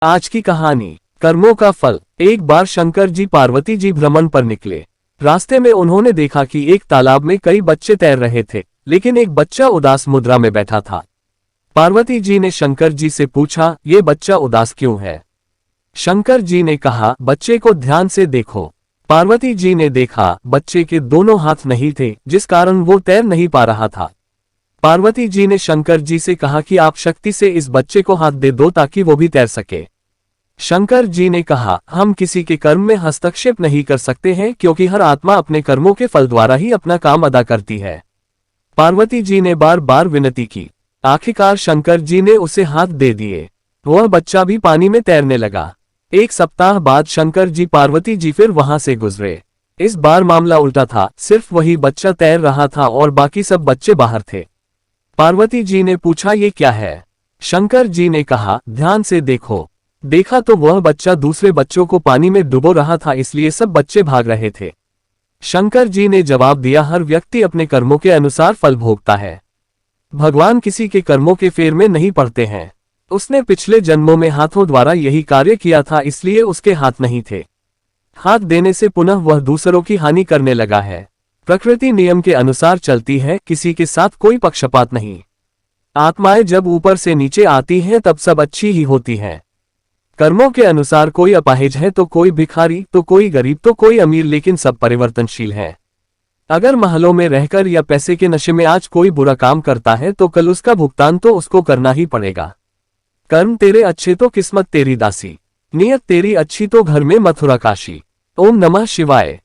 आज की कहानी, कर्मों का फल। एक बार शंकर जी पार्वती जी भ्रमण पर निकले। रास्ते में उन्होंने देखा कि एक तालाब में कई बच्चे तैर रहे थे, लेकिन एक बच्चा उदास मुद्रा में बैठा था। पार्वती जी ने शंकर जी से पूछा, ये बच्चा उदास क्यों है? शंकर जी ने कहा, बच्चे को ध्यान से देखो। पार्वती जी ने देखा, बच्चे के दोनों हाथ नहीं थे, जिस कारण वो तैर नहीं पा रहा था। पार्वती जी ने शंकर जी से कहा कि आप शक्ति से इस बच्चे को हाथ दे दो ताकि वो भी तैर सके। शंकर जी ने कहा, हम किसी के कर्म में हस्तक्षेप नहीं कर सकते हैं, क्योंकि हर आत्मा अपने कर्मों के फल द्वारा ही अपना काम अदा करती है। पार्वती जी ने बार बार विनती की। आखिरकार शंकर जी ने उसे हाथ दे दिए। वह बच्चा भी पानी में तैरने लगा। एक सप्ताह बाद शंकर जी पार्वती जी फिर वहां से गुजरे। इस बार मामला उल्टा था, सिर्फ वही बच्चा तैर रहा था और बाकी सब बच्चे बाहर थे। पार्वती जी ने पूछा, ये क्या है? शंकर जी ने कहा, ध्यान से देखो। देखा तो वह बच्चा दूसरे बच्चों को पानी में डुबो रहा था, इसलिए सब बच्चे भाग रहे थे। शंकर जी ने जवाब दिया, हर व्यक्ति अपने कर्मों के अनुसार फल भोगता है। भगवान किसी के कर्मों के फेर में नहीं पड़ते हैं। उसने पिछले जन्मों में हाथों द्वारा यही कार्य किया था, इसलिए उसके हाथ नहीं थे। हाथ देने से पुनः वह दूसरों की हानि करने लगा है। प्रकृति नियम के अनुसार चलती है, किसी के साथ कोई पक्षपात नहीं। आत्माएं जब ऊपर से नीचे आती हैं तब सब अच्छी ही होती हैं। कर्मों के अनुसार कोई अपाहिज है तो कोई भिखारी, तो कोई गरीब, तो कोई अमीर, लेकिन सब परिवर्तनशील हैं। अगर महलों में रहकर या पैसे के नशे में आज कोई बुरा काम करता है तो कल उसका भुगतान तो उसको करना ही पड़ेगा। कर्म तेरे अच्छे तो किस्मत तेरी दासी, नियत तेरी अच्छी तो घर में मथुरा काशी। ओम नमः शिवाय।